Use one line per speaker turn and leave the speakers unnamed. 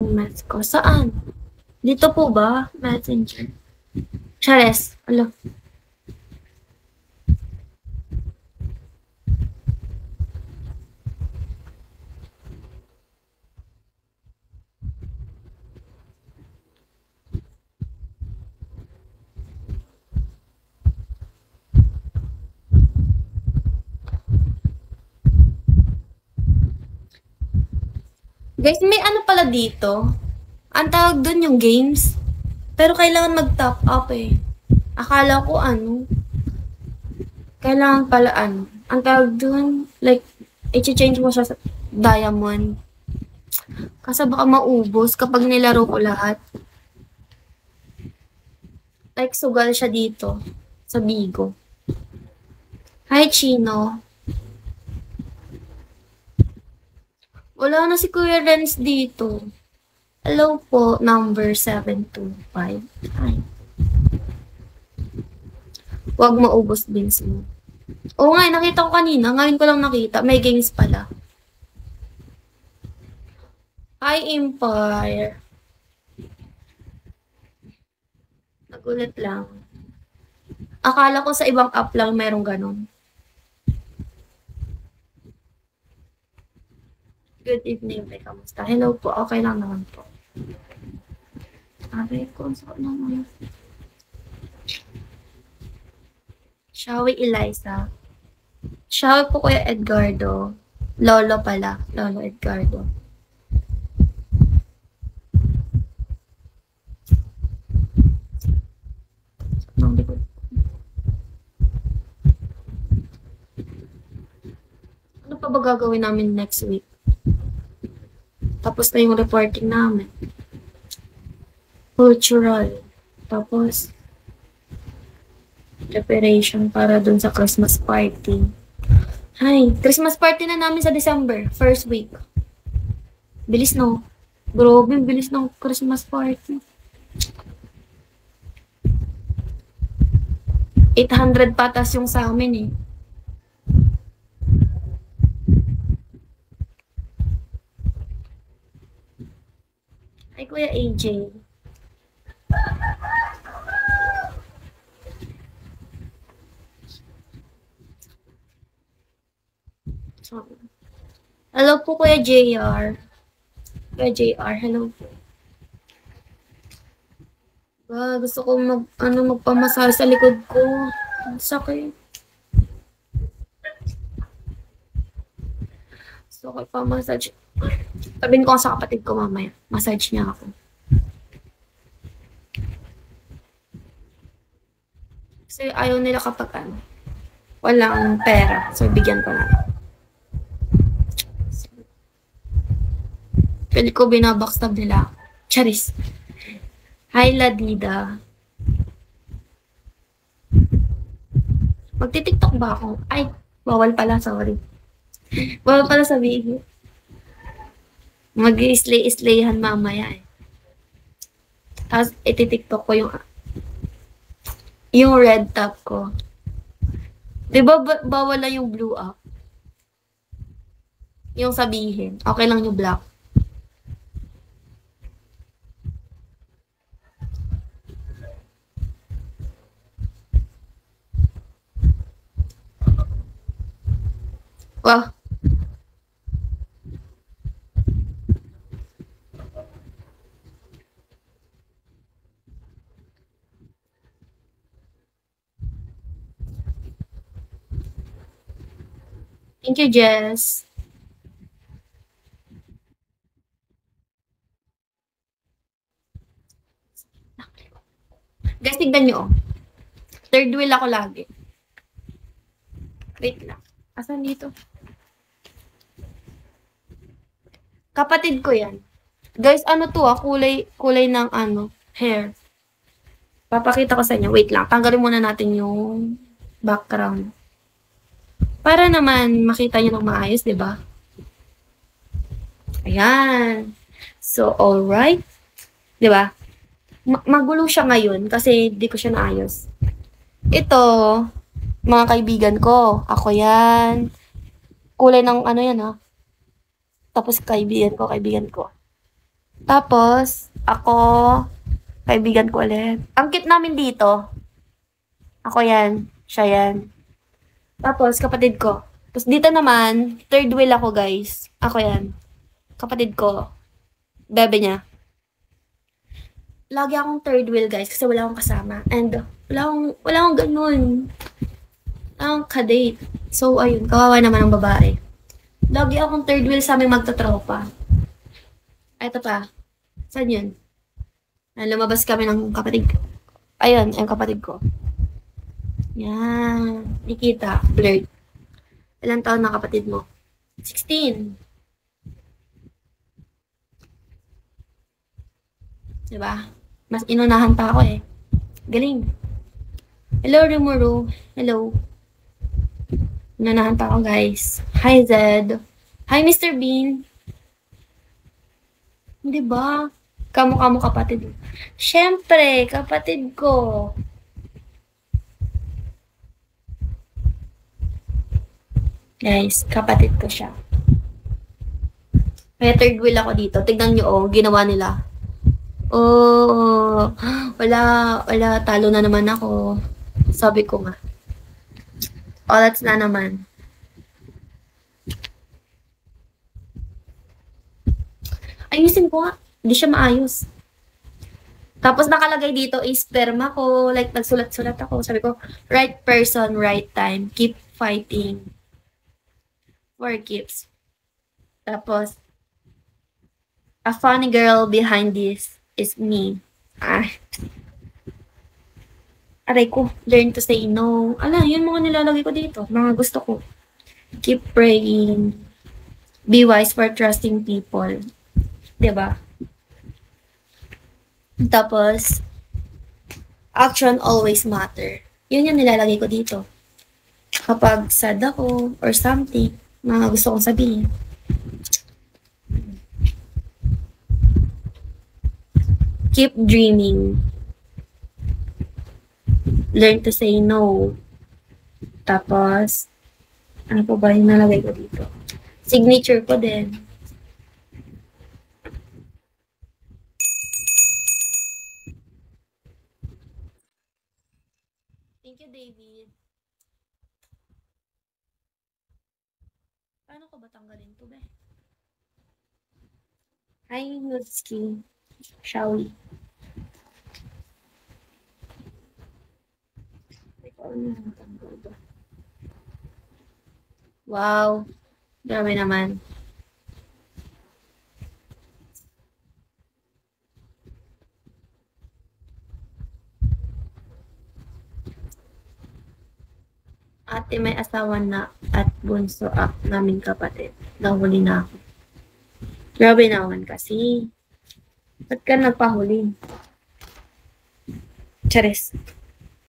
yung mess ko. Saan? Dito po ba? Messenger. Chares. Alo. Guys, may ano pala dito. Ang tawag dun yung games. Pero kailangan mag-top up eh. Akala ko ano. Kailangan pala ano. Ang tawag dun, like, i-change mo siya sa diamond. Kasi baka maubos kapag nilaro ko lahat. Like, sugal siya dito. Sa Bigo. Hi, Chino. Wala na si Kuya Renz dito. Hello po, number 725. Hi. Huwag maubos beans mo. Oo nga, nakita ko kanina. Ngayon ko lang nakita. May games pala. Hi, Empire. Nagulat lang. Akala ko sa ibang app lang merong ganun. Good evening, Bay. Kamusta? Hello po. Okay lang naman po. Aray ko, saan naman? Shawi Eliza. Shawi po Kuya Edgardo. Lolo pala. Lolo Edgardo. Ano pa ba gagawin namin next week? Tapos na yung reporting namin. Cultural. Tapos, preparation para dun sa Christmas party. Hi, Christmas party na namin sa December, first week. Bilis no? Grabe, bilis ng Christmas party. 800 patas yung sa amin eh. Ay, Kuya AJ. Hello po, Kuya JR. Kuya JR, hello po. Gusto ko magpamasahe sa likod ko. Ang sakit. Gusto ko ipamassage. Sabihin ko sa kapatid ko mamaya. Massage niya ako. Kasi ayaw nila kapag walang pera. So, bigyan ko na. Pili ko binabackstab nila. Charis. Hi, Ladida. Magti-tiktok ba ako? Ay, bawal pala, sorry. Bawal pala sabihin. Mag-i-slay-slayhan mamaya eh. Tapos, iti-tiktok ko yung red top ko. Diba bawal lang yung blue up? Yung sabihin. Okay lang yung black. Wow. Thank you, Jess. Guys, tignan nyo. Third wheel ako lagi. Wait lang. Asan dito? Kapatid ko yan. Guys, ano to kulay ng hair. Papakita ko sa inyo. Wait lang. Tanggalin muna natin yung background. Para naman makita nyo ng maayos, di ba? Ayan. So, alright. Di ba? Magulo siya ngayon kasi di ko siya naayos. Ito, mga kaibigan ko. Ako yan. Kulay ng yan ha. Tapos kaibigan ko. Tapos, ako, kaibigan ko ulit. Ang cute namin dito. Ako yan. Siya yan. Tapos, kapatid ko. Tapos, dito naman, third wheel ako, guys. Ako yan. Kapatid ko. Bebe niya. Lagi akong third wheel, guys, kasi wala akong kasama. And, wala akong ganun. Wala akong kadate. So, ayun, kawawa naman ang babae. Lagi akong third wheel sa aming magtatropa. Ito pa. Saan yun? Lumabas kami ng kapatid ko. Ayun, ang kapatid ko. Yan. Nikita. Blurred. Ilang taon na kapatid mo? 16. Diba? Mas inunahan pa ako eh. Galing. Hello, Rimuru. Hello. Inunahan pa ako, guys. Hi, Zed. Hi, Mr. Bean. Diba? Kamukha mo kapatid. Siyempre, kapatid ko. Guys, kapatid ko siya. Kaya third wheel ako dito. Tignan nyo, oh, ginawa nila. Oh, wala, talo na naman ako. Sabi ko nga. Oh, that's na naman. Ayusin ko nga. Hindi siya maayos. Tapos nakalagay dito is sperma ko. Like, nagsulat-sulat ako. Sabi ko, right person, right time. Keep fighting. For gifts. Tapos, a funny girl behind this is me. Aray ko, learn to say no. Ala, yun mga nilalagay ko dito. Mga gusto ko. Keep praying. Be wise for trusting people. Diba? Tapos, action always matter. Yun yung nilalagay ko dito. Kapag sad ako or something, mga gusto kong sabihin. Keep dreaming. Learn to say no. Tapos, ano po ba yung nalagay ko dito? Signature ko din. Thank you, David. Paano ko ba tanggalin to, be? Hi, Nutski. Shall we? Wow. Grabe naman. Ate may asawa na at bunso naming kapatid. Nahuli na ako. Grabe naman kasi. Ba't ka nagpahuli? Charis.